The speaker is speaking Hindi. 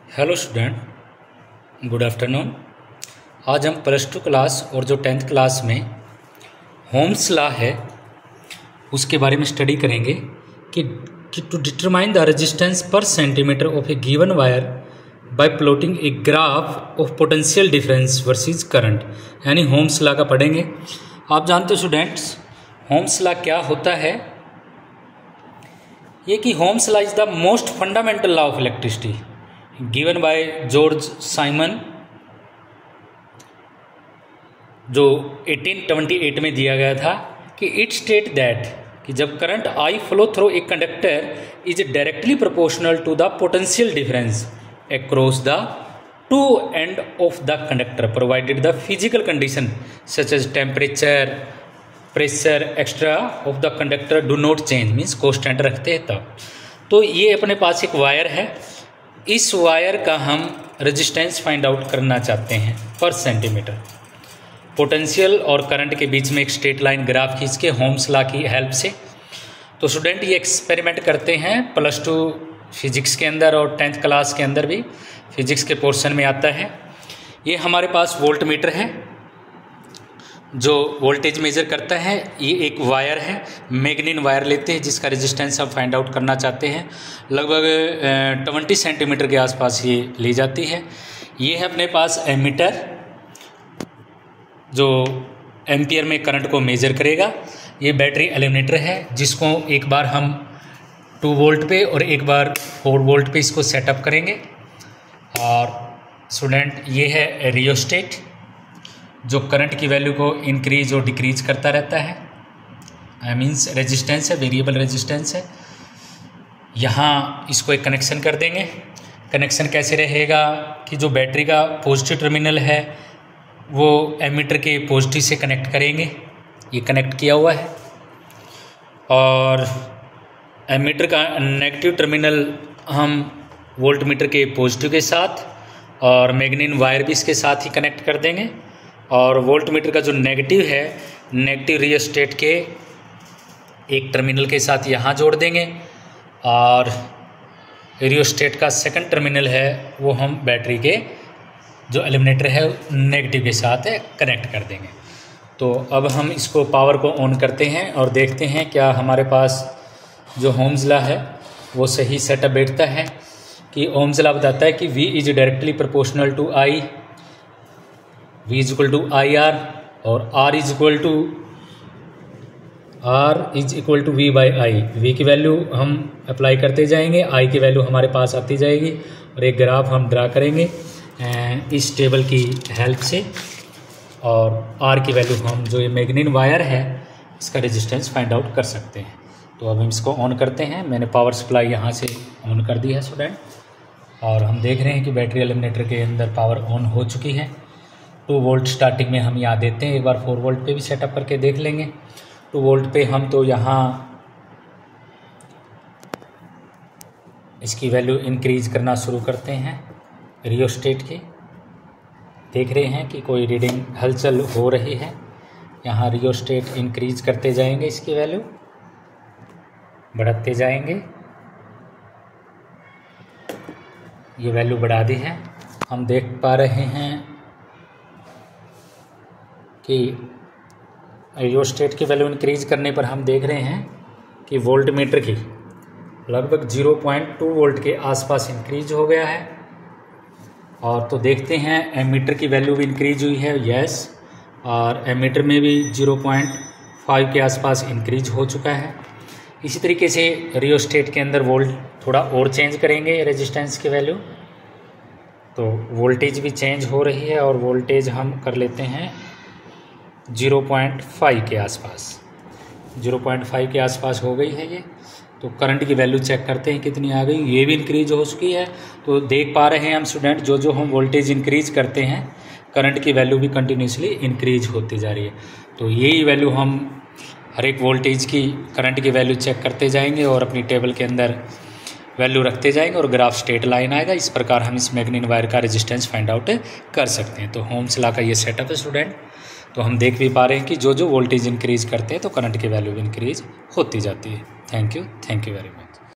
Hello student, good afternoon. आज हम +2 क्लास और जो 10th क्लास में होम्स लॉ है उसके बारे में स्टडी करेंगे कि टू डिटरमाइन द रेजिस्टेंस पर centimetre of A given wire bye plotting a graph of potential difference versus current, यानी होम्स लॉ का पढ़ेंगे। आप जानते हो स्टूडेंट्स, होम्स लॉ क्या होता है? ये कि Holmes law is the most fundamental law of electricity given by George Simon, जो 1828 में दिया गया था कि इट स्टेट दैट कि जब current I flow through a conductor is directly proportional to the potential difference across the two end of the conductor provided the physical condition such as temperature, pressure extra off the conductor do not change, means constant रखते हैं तब। तो ये अपने पास एक वायर है, इस वायर का हम रेजिस्टेंस फाइंड आउट करना चाहते हैं पर सेंटीमीटर। पोटेंशियल और करंट के बीच में एक स्ट्रेट लाइन ग्राफ खींच के होम्स लॉ की हेल्प से। तो स्टूडेंट ये एक्सपेरिमेंट करते हैं +2 फिजिक्स के अंदर और 10th क्लास के अंदर भी फिजिक्स के पोर्शन में आता है। ये हमारे पास वोल्ट मीटर है जो वोल्टेज मेजर करता है। ये एक वायर है, मैग्नीन वायर लेते हैं जिसका रेजिस्टेंस हम फाइंड आउट करना चाहते हैं। लगभग 20 सेंटीमीटर के आसपास ये ली जाती है। ये है अपने पास एमीटर जो एम्पियर में करंट को मेजर करेगा। ये बैटरी एलिमिनेटर है जिसको एक बार हम 2 वोल्ट पे और एक बार 4 वोल्ट पे इसको सेटअप करेंगे। और स्टूडेंट ये है रियोस्टेट जो करंट की वैल्यू को इंक्रीज और डिक्रीज करता रहता है। आई मीन्स रेजिस्टेंस है, वेरिएबल रेजिस्टेंस है। यहाँ इसको एक कनेक्शन कर देंगे। कनेक्शन कैसे रहेगा कि जो बैटरी का पॉजिटिव टर्मिनल है वो एमीटर के पॉजिटिव से कनेक्ट करेंगे। ये कनेक्ट किया हुआ है। और एमीटर का नेगेटिव टर्मिनल हम वोल्ट मीटर के पॉजिटिव के साथ और मैग्नीन वायर भी इसके साथ ही कनेक्ट कर देंगे। और वोल्ट मीटर का जो नेगेटिव है, नेगेटिव रियोस्टेट के एक टर्मिनल के साथ यहाँ जोड़ देंगे। और रियोस्टेट का सेकंड टर्मिनल है वो हम बैटरी के जो एलिमिनेटर है नेगेटिव के साथ कनेक्ट कर देंगे। तो अब हम इसको पावर को ऑन करते हैं और देखते हैं क्या हमारे पास जो होम्स लॉ है वो सही सेटअप बैठता है। कि ओम्स लॉ बताता है कि V is directly proportional to I, V is equal to IR और R is equal to V by I। V की वैल्यू हम अप्लाई करते जाएंगे, I की वैल्यू हमारे पास आती जाएगी और एक ग्राफ हम ड्रा करेंगे इस टेबल की हेल्प से। और R की वैल्यू हम जो ये मैग्नीन वायर है इसका रेजिस्टेंस फाइंड आउट कर सकते हैं। तो अब हम इसको ऑन करते हैं। मैंने पावर सप्लाई यहाँ से ऑन कर दी है स्टूडेंट। और हम देख रहे हैं कि बैटरी एलिमिनेटर के अंदर पावर ऑन हो चुकी है। 2 वोल्ट स्टार्टिंग में हम यहाँ देते हैं। एक बार 4 वोल्ट पे भी सेटअप करके देख लेंगे। 2 वोल्ट पे हम तो यहाँ इसकी वैल्यू इंक्रीज करना शुरू करते हैं रियोस्टेट की। देख रहे हैं कि कोई रीडिंग हलचल हो रही है। यहाँ रियोस्टेट इंक्रीज करते जाएंगे, इसकी वैल्यू बढ़ाते जाएंगे। ये वैल्यू बढ़ा दी है। हम देख पा रहे हैं कि रियोस्टेट की वैल्यू इंक्रीज करने पर हम देख रहे हैं कि वोल्ट मीटर की लगभग 0.2 वोल्ट के आसपास इंक्रीज हो गया है। और तो देखते हैं एमीटर की वैल्यू भी इंक्रीज हुई है, यस। और एमीटर में भी 0.5 के आसपास इंक्रीज हो चुका है। इसी तरीके से रियोस्टेट के अंदर वोल्ट थोड़ा और चेंज करेंगे रेजिस्टेंस की वैल्यू, तो वोल्टेज भी चेंज हो रही है। और वोल्टेज हम कर लेते हैं 0.5 के आसपास। 0.5 के आसपास हो गई है ये। तो करंट की वैल्यू चेक करते हैं कितनी आ गई। ये भी इंक्रीज हो चुकी है। तो देख पा रहे हैं हम स्टूडेंट, जो हम वोल्टेज इंक्रीज करते हैं करंट की वैल्यू भी कंटिन्यूसली इंक्रीज होती जा रही है। तो यही वैल्यू हम हर एक वोल्टेज की करंट की वैल्यू चेक करते जाएंगे और अपनी टेबल के अंदर वैल्यू रखते जाएंगे और ग्राफ स्ट्रेट लाइन आएगा। इस प्रकार हम इस मैग्नीन वायर का रेजिस्टेंस फाइंड आउट कर सकते हैं। तो होम्स लॉ का ये सेटअप है स्टूडेंट। तो हम देख भी पा रहे हैं कि जो वोल्टेज इंक्रीज करते हैं तो करंट की वैल्यू भी इंक्रीज होती जाती है। Thank you very much.